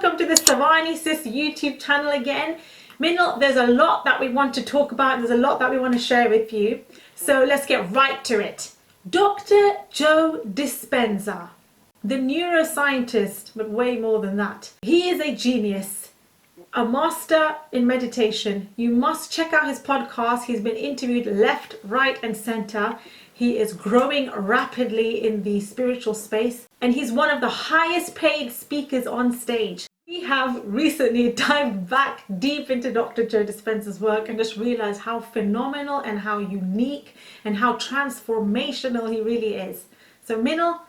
welcome to the SavaniSis YouTube channel again. Minal, there's a lot that we want to talk about, there's a lot that we want to share with you. So let's get right to it. Dr. Joe Dispenza, the neuroscientist, but way more than that. He is a genius, a master in meditation. You must check out his podcast. He's been interviewed left, right and center. He is growing rapidly in the spiritual space, and he's one of the highest paid speakers on stage. We have recently dived back deep into Dr. Joe Dispenza's work and just realized how phenomenal and how unique and how transformational he really is. So Minal,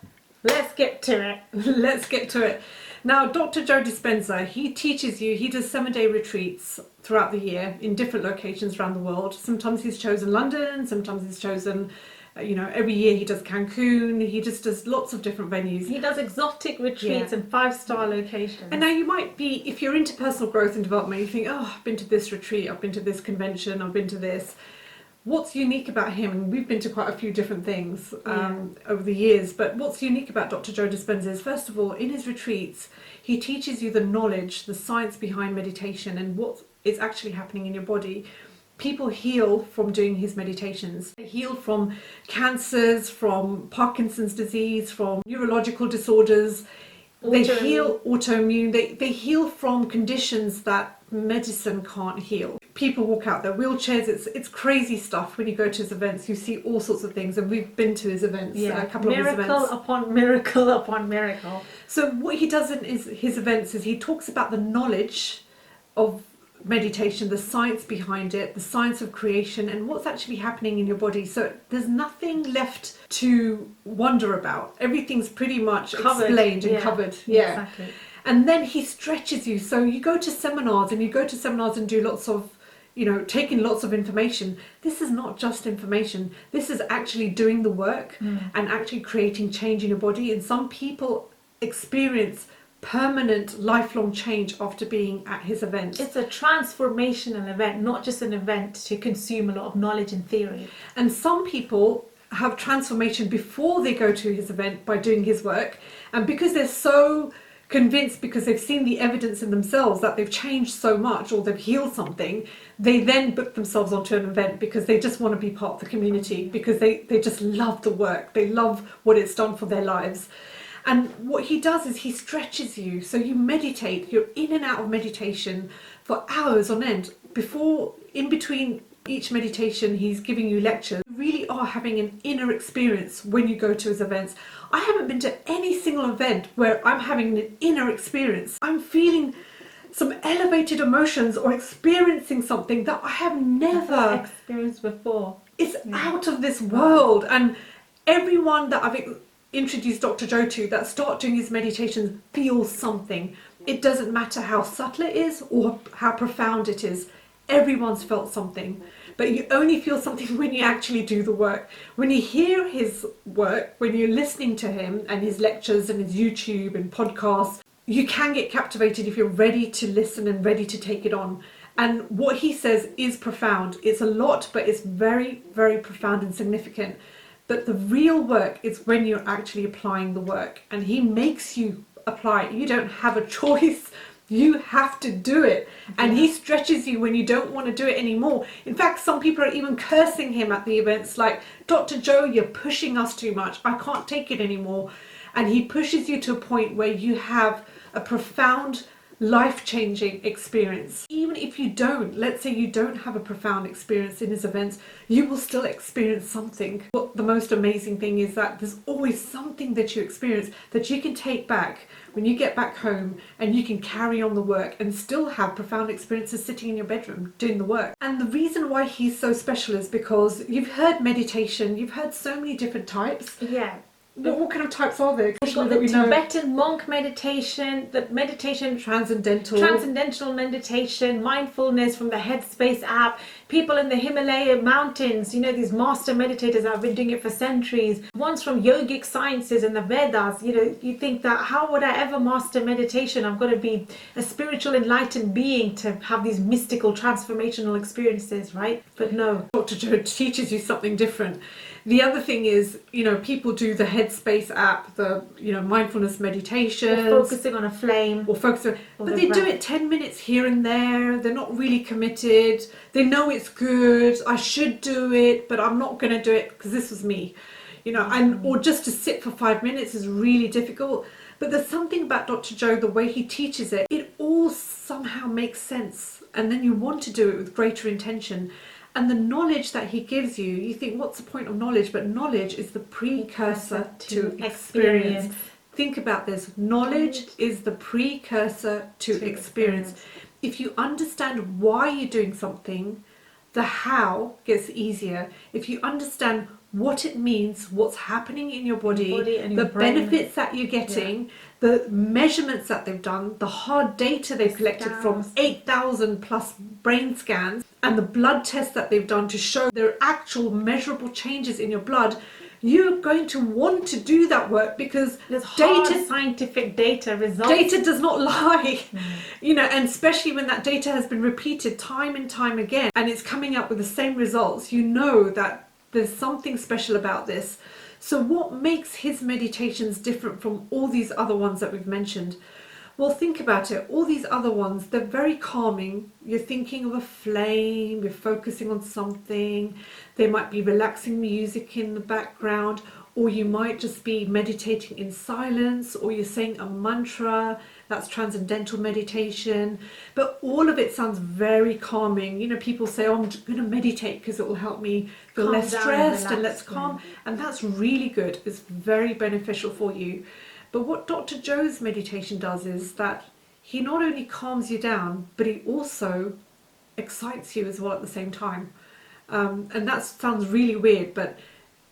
let's get to it. Let's get to it. Now, Dr. Joe Dispenza, he teaches you, he does 7-day retreats throughout the year in different locations around the world. Sometimes he's chosen London, sometimes he's chosen every year he does Cancun. He just does lots of different venues. He does exotic retreats and 5-star locations. And now you might be, if you're into personal growth and development, you think, oh, I've been to this retreat, I've been to this convention, I've been to this. What's unique about him, and we've been to quite a few different things over the years, but what's unique about Dr. Joe Dispenza is, first of all, in his retreats, he teaches you the knowledge, the science behind meditation and what is actually happening in your body. People heal from doing his meditations. They heal from cancers, from Parkinson's disease, from neurological disorders. They heal autoimmune. They heal from conditions that medicine can't heal. People walk out their wheelchairs. It's crazy stuff. When you go to his events, you see all sorts of things, and we've been to his events, a couple of his events. Miracle upon miracle upon miracle. So what he does in his events is he talks about the knowledge of meditation, the science behind it, the science of creation, and what's actually happening in your body. So there's nothing left to wonder about. Everything's pretty much explained and covered. Yeah, exactly. And then he stretches you. So you go to seminars and do lots of, taking lots of information. This is not just information. This is actually doing the work and actually creating change in your body. And some people experience permanent lifelong change after being at his events. It's a transformational event, not just an event to consume a lot of knowledge and theory. And some people have transformation before they go to his event by doing his work, and because they're so convinced, because they've seen the evidence in themselves that they've changed so much or they've healed something, they then book themselves onto an event because they just want to be part of the community, because they just love the work, they love what it's done for their lives. And what he does is he stretches you. So you meditate, you're in and out of meditation for hours on end. In between each meditation, he's giving you lectures. You really are having an inner experience when you go to his events. I haven't been to any single event where I'm having an inner experience. I'm feeling some elevated emotions or experiencing something that I have never experienced before. It's out of this world. And everyone that I've introduce Dr. Joe to that start doing his meditations feels something. It doesn't matter how subtle it is or how profound it is. Everyone's felt something, but you only feel something when you actually do the work. When you hear his work, when you're listening to him and his lectures and his YouTube and podcasts, you can get captivated if you're ready to listen and ready to take it on. And what he says is profound. It's a lot, but it's very, very profound and significant. But the real work is when you're actually applying the work, and he makes you apply it. You don't have a choice. You have to do it. And he stretches you when you don't want to do it anymore. In fact, some people are even cursing him at the events, like, Dr. Joe, you're pushing us too much. I can't take it anymore. And he pushes you to a point where you have a profound, life-changing experience. Even if you don't, let's say you don't have a profound experience in his events, you will still experience something. What the most amazing thing is that there's always something that you experience that you can take back when you get back home, and you can carry on the work and still have profound experiences sitting in your bedroom doing the work. And the reason why he's so special is because you've heard meditation, you've heard so many different types. Yeah. What kind of types are there? We've got the Tibetan monk meditation, the meditation, transcendental meditation, mindfulness from the Headspace app, people in the Himalaya mountains, these master meditators that have been doing it for centuries, ones from yogic sciences and the Vedas. You think that, how would I ever master meditation? I've got to be a spiritual enlightened being to have these mystical transformational experiences, right? But no, Dr. Joe teaches you something different. The other thing is, people do the Headspace app, the, mindfulness meditations. Or focusing on a flame. Or focusing, Or but the they do breath. it 10 minutes here and there. They're not really committed. They know it's good. I should do it, but I'm not going to do it because this was me. Or just to sit for 5 minutes is really difficult. But there's something about Dr. Joe, the way he teaches it, it all somehow makes sense. And then you want to do it with greater intention. And the knowledge that he gives you, you think, what's the point of knowledge? But knowledge is the precursor to experience. Think about this. Knowledge is the precursor to experience. If you understand why you're doing something, the how gets easier. If you understand what it means, what's happening in your body and your the brain. benefits that you're getting, the measurements that they've done, the hard data they've collected from 8,000 plus brain scans, and the blood tests that they've done to show there are actual measurable changes in your blood, you're going to want to do that work because There's hard scientific data results. Data does not lie, and especially when that data has been repeated time and time again and it's coming up with the same results, that there's something special about this. So what makes his meditations different from all these other ones that we've mentioned? Well, think about it. All these other ones, they're very calming. You're thinking of a flame, you're focusing on something. There might be relaxing music in the background, or you might just be meditating in silence, or you're saying a mantra. That's transcendental meditation. But all of it sounds very calming. People say, oh, I'm going to meditate because it will help me feel Calm less down, stressed and relax, less calm. And that's really good. It's very beneficial for you. But what Dr. Joe's meditation does is that he not only calms you down, but he also excites you as well at the same time. And that sounds really weird, but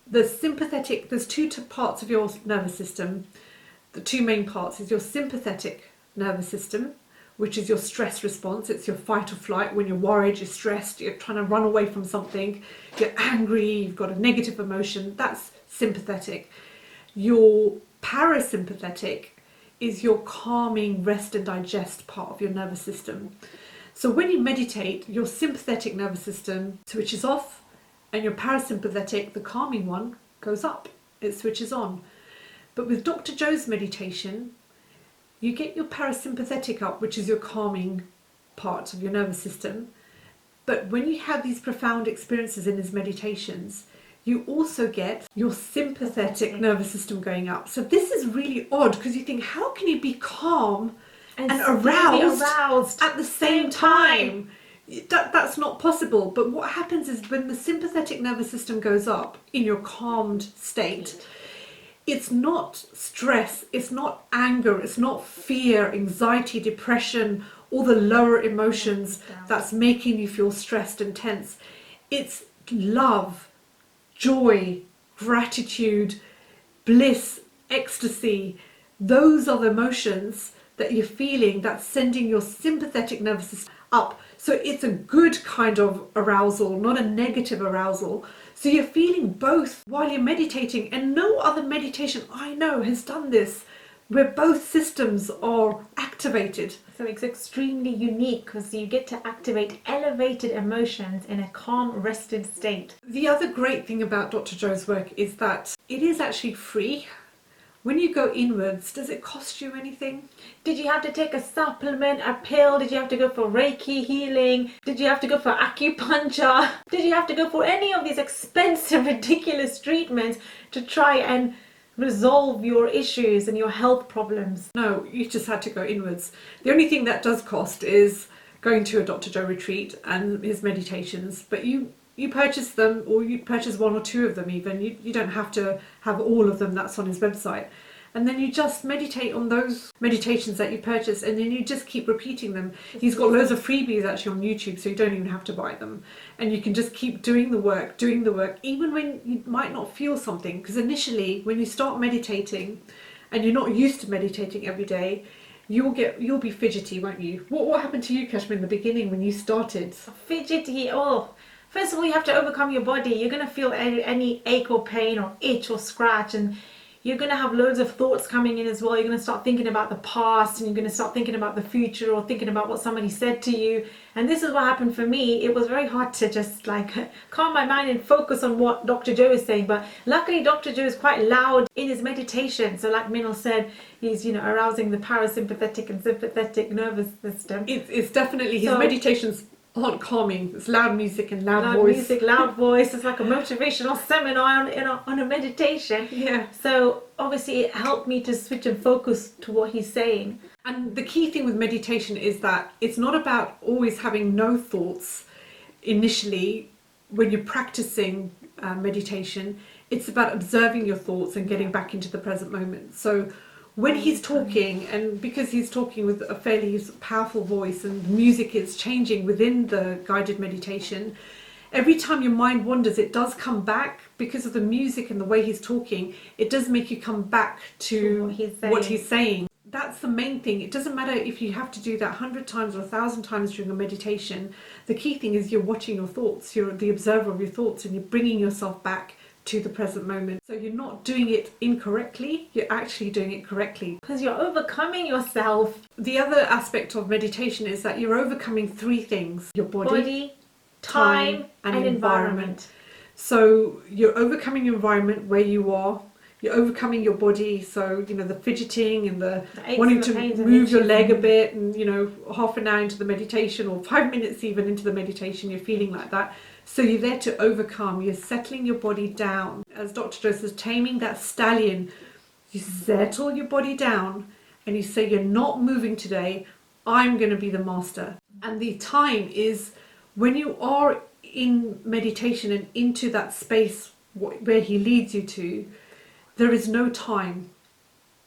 there's two parts of your nervous system. The two main parts is your sympathetic nervous system, which is your stress response. It's your fight or flight. When you're worried, you're stressed, you're trying to run away from something, you're angry, you've got a negative emotion. That's sympathetic. Your parasympathetic is your calming, rest and digest part of your nervous system. So when you meditate, your sympathetic nervous system switches off and your parasympathetic, the calming one, goes up. It switches on. But with Dr. Joe's meditation, you get your parasympathetic up, which is your calming part of your nervous system. But when you have these profound experiences in his meditations, you also get your sympathetic nervous system going up. So this is really odd because you think, how can you be calm and aroused at the same time? That's not possible. But what happens is when the sympathetic nervous system goes up in your calmed state, it's not stress, it's not anger, it's not fear, anxiety, depression, all the lower emotions that's making you feel stressed and tense. It's love, joy, gratitude, bliss, ecstasy. Those are the emotions that you're feeling that's sending your sympathetic nervous system up. So it's a good kind of arousal, not a negative arousal. So you're feeling both while you're meditating, and no other meditation I know has done this, where both systems are activated. So it's extremely unique because you get to activate elevated emotions in a calm, rested state. The other great thing about Dr. Joe's work is that it is actually free. When you go inwards, does it cost you anything? Did you have to take a supplement, a pill? Did you have to go for Reiki healing? Did you have to go for acupuncture? Did you have to go for any of these expensive, ridiculous treatments to try and resolve your issues and your health problems? No, you just had to go inwards. The only thing that does cost is going to a Dr. Joe retreat and his meditations, but you purchase them, or you purchase one or two of them even. You don't have to have all of them. That's on his website. And then you just meditate on those meditations that you purchase, and then you just keep repeating them. He's got loads of freebies actually on YouTube, so you don't even have to buy them. And you can just keep doing the work, even when you might not feel something. Because initially, when you start meditating and you're not used to meditating every day, you'll be fidgety, won't you? What happened to you, Kashmeer, in the beginning when you started? Fidgety, First of all, you have to overcome your body. You're going to feel any ache or pain or itch or scratch, and you're going to have loads of thoughts coming in as well. You're going to start thinking about the past, and you're going to start thinking about the future, or thinking about what somebody said to you. And this is what happened for me. It was very hard to just like calm my mind and focus on what Dr. Joe is saying. But luckily Dr. Joe is quite loud in his meditation. So like Minal said, he's, you know, arousing the parasympathetic and sympathetic nervous system. It's definitely, his meditations aren't calming. It's loud music and loud voice. Music, loud voice. It's like a motivational seminar on a meditation. Yeah. So obviously it helped me to switch and focus to what he's saying. And the key thing with meditation is that it's not about always having no thoughts initially when you're practicing meditation. It's about observing your thoughts and getting back into the present moment. So when he's talking, and because he's talking with a fairly powerful voice and music is changing within the guided meditation, every time your mind wanders, it does come back because of the music and the way he's talking. It does make you come back to what he's saying. That's the main thing. It doesn't matter if you have to do that 100 times or 1,000 times during a meditation. The key thing is you're watching your thoughts. You're the observer of your thoughts, and you're bringing yourself back to the present moment. So you're not doing it incorrectly, you're actually doing it correctly. Because you're overcoming yourself. The other aspect of meditation is that you're overcoming 3 things: your body, time and environment. So you're overcoming your environment where you are. You're overcoming your body, so you know, the fidgeting and the wanting to move your leg a bit, and you know, half an hour into the meditation or 5 minutes even into the meditation, you're feeling like that. So you're there to overcome. You're settling your body down. As Dr. Joe says, taming that stallion. You settle your body down and you say, you're not moving today. I'm going to be the master. And the time is when you are in meditation and into that space where he leads you to. There is no time.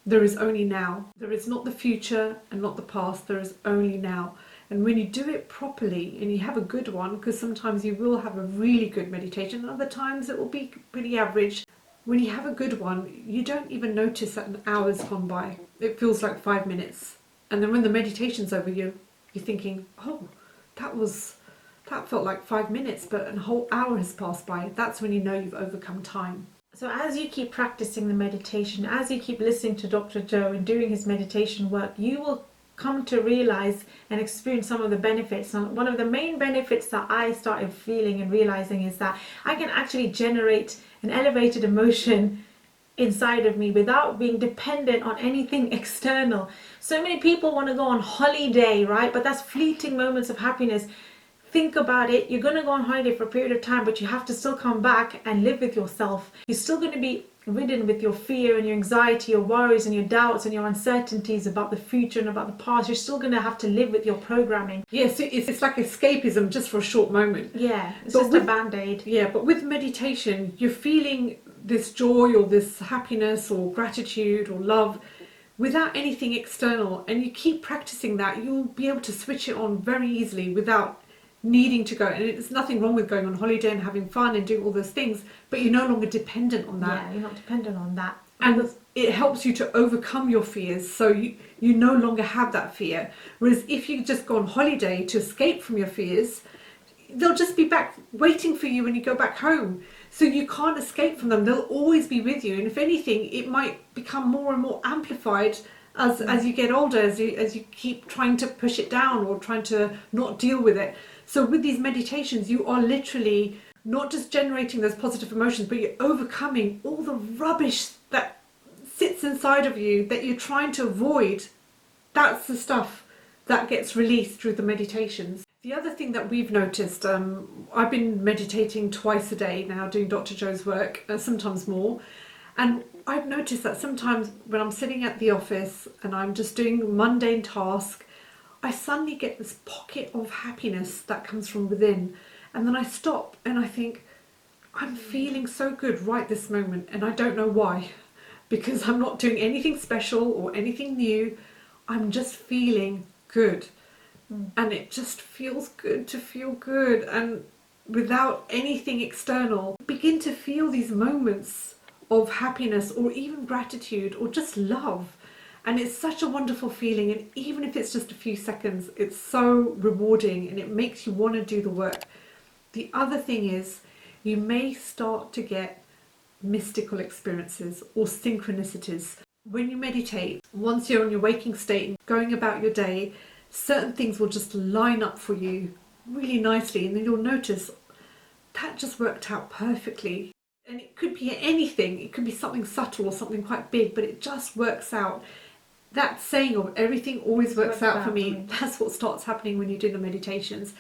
There is only now. There is not the future and not the past. There is only now. And when you do it properly and you have a good one, because sometimes you will have a really good meditation, and other times it will be pretty average. When you have a good one, you don't even notice that an hour's gone by. It feels like 5 minutes. And then when the meditation's over, you're thinking, oh, that felt like 5 minutes, but a whole hour has passed by. That's when you know you've overcome time. So as you keep practicing the meditation, as you keep listening to Dr. Joe and doing his meditation work, you will come to realize and experience some of the benefits. And one of the main benefits that I started feeling and realizing is that I can actually generate an elevated emotion inside of me without being dependent on anything external. So many people want to go on holiday, right? But that's fleeting moments of happiness. Think about it. You're going to go on holiday for a period of time, but you have to still come back and live with yourself. You're still going to be ridden with your fear and your anxiety, your worries and your doubts and your uncertainties about the future and about the past. You're still going to have to live with your programming. Yes, it's like escapism just for a short moment. Yeah, it's just a band-aid. Yeah, but with meditation, you're feeling this joy or this happiness or gratitude or love without anything external. And you keep practicing that, you'll be able to switch it on very easily without needing to go. And there's nothing wrong with going on holiday and having fun and doing all those things, but you're no longer dependent on that. Yeah, you're not dependent on that. And it helps you to overcome your fears, so you no longer have that fear. Whereas if you just go on holiday to escape from your fears, they'll just be back waiting for you when you go back home. So you can't escape from them. They'll always be with you. And if anything, it might become more and more amplified as you get older, as you keep trying to push it down or trying to not deal with it. So with these meditations, you are literally not just generating those positive emotions, but you're overcoming all the rubbish that sits inside of you that you're trying to avoid. That's the stuff that gets released through the meditations. The other thing that we've noticed, I've been meditating twice a day now, doing Dr. Joe's work, sometimes more. And I've noticed that sometimes when I'm sitting at the office and I'm just doing mundane tasks, I suddenly get this pocket of happiness that comes from within. And then I stop and I think, I'm feeling so good right this moment. And I don't know why, because I'm not doing anything special or anything new. I'm just feeling good. And it just feels good to feel good. And without anything external, begin to feel these moments of happiness or even gratitude or just love. And it's such a wonderful feeling, and even if it's just a few seconds, it's so rewarding and it makes you want to do the work. The other thing is, you may start to get mystical experiences or synchronicities. When you meditate, once you're in your waking state and going about your day, certain things will just line up for you really nicely, and then you'll notice that just worked out perfectly. And it could be anything, it could be something subtle or something quite big, but it just works out. That saying of everything always works out for me, that's what starts happening when you do the meditations.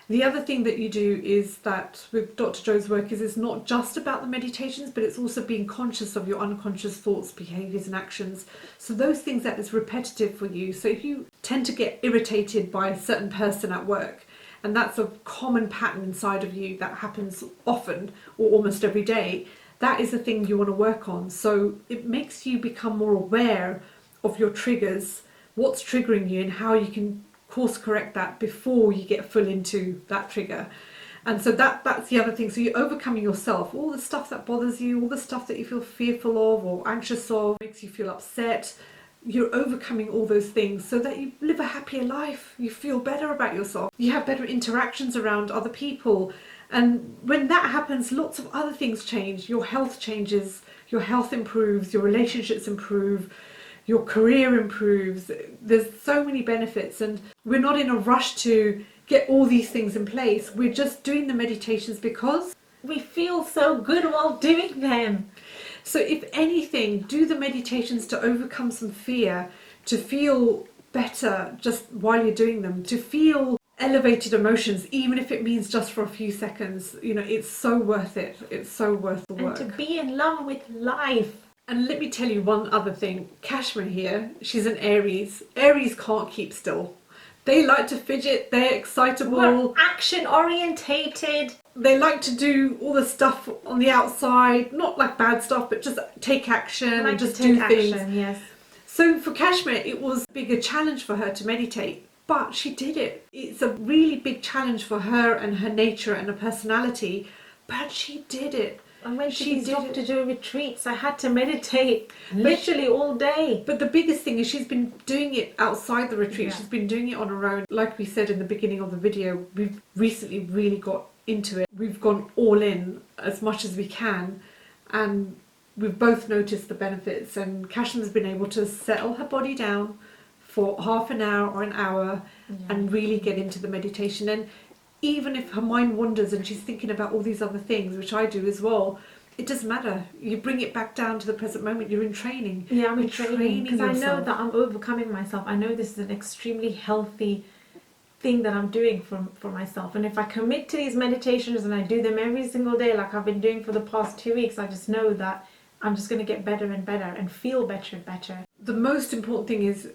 The other thing that you do is that with Dr. Joe's work is it's not just about the meditations, but it's also being conscious of your unconscious thoughts, behaviors and actions. So those things that is repetitive for you. So if you tend to get irritated by a certain person at work, and that's a common pattern inside of you that happens often or almost every day, that is a thing you want to work on. So it makes you become more aware of your triggers, what's triggering you, and how you can course correct that before you get full into that trigger. And so that's the other thing. So you're overcoming yourself, all the stuff that bothers you, all the stuff that you feel fearful of or anxious of, makes you feel upset. You're overcoming all those things so that you live a happier life, you feel better about yourself, you have better interactions around other people. And when that happens, lots of other things change. Your health changes, your health improves, your relationships improve, your career improves. There's so many benefits, and we're not in a rush to get all these things in place. We're just doing the meditations because we feel so good while doing them. So if anything, do the meditations to overcome some fear, to feel better just while you're doing them, to feel elevated emotions, even if it means just for a few seconds. You know, it's so worth it. It's so worth the work. And to be in love with life. And let me tell you one other thing. Kashmeer here, she's an Aries. Aries can't keep still. They like to fidget, they're excitable. We're action orientated. They like to do all the stuff on the outside, not like bad stuff, but just take action and just do things. Yes. So for Kashmeer, it was a bigger challenge for her to meditate, but she did it. It's a really big challenge for her and her nature and her personality, but she did it. And when she did Dr. Joe retreats, I had to meditate literally all day. But the biggest thing is she's been doing it outside the retreat. Yeah. She's been doing it on her own. Like we said in the beginning of the video, we've recently really got into it. We've gone all in as much as we can, and we've both noticed the benefits. And Kashmeer's been able to settle her body down for half an hour or an hour and really get into the meditation. And even if her mind wanders and she's thinking about all these other things, which I do as well, it doesn't matter. You bring it back down to the present moment. You're in training. Yeah, I'm in training because I know yourself. that I'm overcoming myself. I know this is an extremely healthy thing that I'm doing for myself. And if I commit to these meditations and I do them every single day like I've been doing for the past 2 weeks, I just know that I'm just going to get better and better and feel better and better. The most important thing is,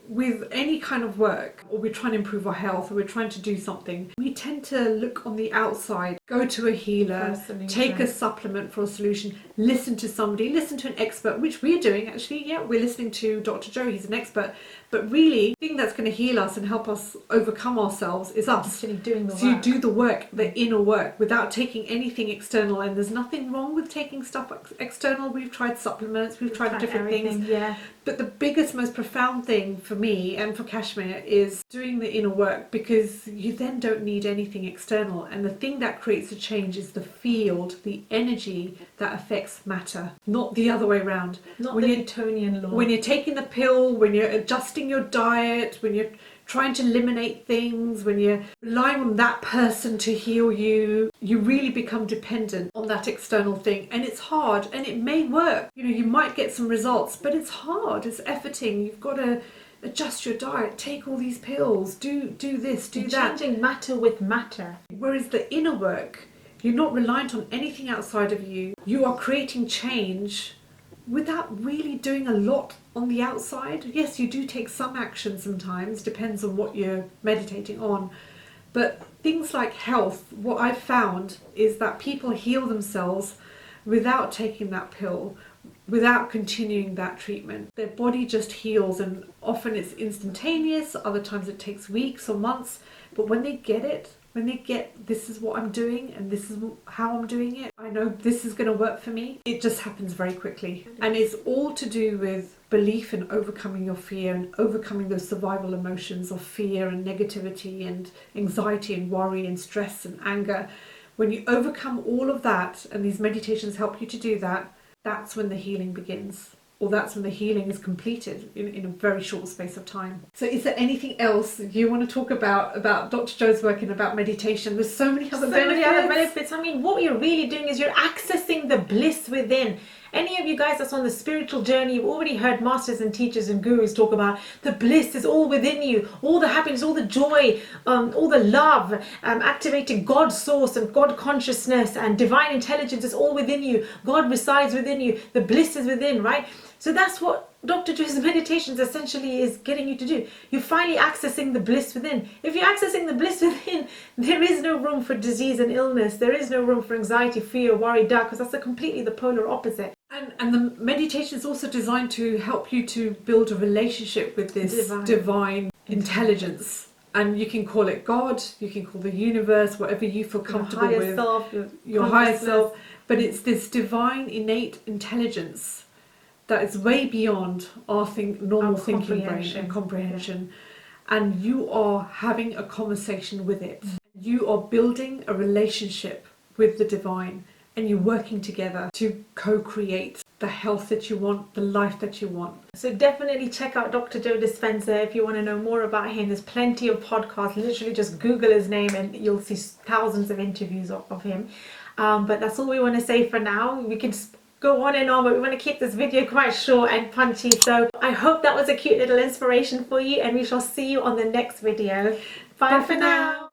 with any kind of work, or we're trying to improve our health, or we're trying to do something, we tend to look on the outside, go to a healer, take a supplement for a solution, listen to somebody, listen to an expert, which we're doing actually. Yeah, we're listening to Dr. Joe, he's an expert. But really, the thing that's going to heal us and help us overcome ourselves is us. Actually doing the work. So you do the work, the inner work, without taking anything external. And there's nothing wrong with taking stuff external. We've tried supplements, we've tried different things. Yeah. But the biggest, most profound thing for me and for Kashmeer is doing the inner work, because you then don't need anything external. And the thing that creates a change is the field, the energy that affects matter, not the other way around. Not when the Newtonian law. When you're taking the pill, when you're adjusting your diet, when you're trying to eliminate things, when you're relying on that person to heal you, you really become dependent on that external thing. And it's hard, and it may work. You know, you might get some results, but it's hard, it's efforting. You've got to adjust your diet, take all these pills, do this, do that. Changing matter with matter. Whereas the inner work, you're not reliant on anything outside of you. You are creating change without really doing a lot on the outside. Yes, you do take some action sometimes, depends on what you're meditating on. But things like health, what I've found is that people heal themselves without taking that pill, without continuing that treatment. Their body just heals, and often it's instantaneous, other times it takes weeks or months. But when they get it, when they get, this is what I'm doing and this is how I'm doing it, I know this is going to work for me, it just happens very quickly. And it's all to do with belief in overcoming your fear and overcoming those survival emotions of fear and negativity and anxiety and worry and stress and anger. When you overcome all of that, and these meditations help you to do that, that's when the healing begins. Or that's when the healing is completed in a very short space of time. So is there anything else you want to talk about Dr. Joe's work and about meditation? There's so many other benefits. I mean, what you're really doing is you're accessing the bliss within. Any of you guys that's on the spiritual journey, you've already heard masters and teachers and gurus talk about the bliss is all within you, all the happiness, all the joy, all the love, activating God's source and God consciousness and divine intelligence is all within you. God resides within you. The bliss is within, right? So that's what Dr. Joe's meditations essentially is getting you to do. You're finally accessing the bliss within. If you're accessing the bliss within, there is no room for disease and illness. There is no room for anxiety, fear, worry, doubt, because that's completely the polar opposite. And the meditation is also designed to help you to build a relationship with this divine intelligence. And you can call it God, you can call the universe, whatever you feel comfortable with. Your higher self. But it's this divine innate intelligence that is way beyond our normal thinking brain and comprehension. And you are having a conversation with it. You are building a relationship with the divine, and you're working together to co-create the health that you want, the life that you want. So definitely check out Dr. Joe Dispenza if you want to know more about him. There's plenty of podcasts. Literally just Google his name and you'll see thousands of interviews of him. But that's all we want to say for now. We can go on and on, but we want to keep this video quite short and punchy. So I hope that was a cute little inspiration for you, and we shall see you on the next video. Bye for now.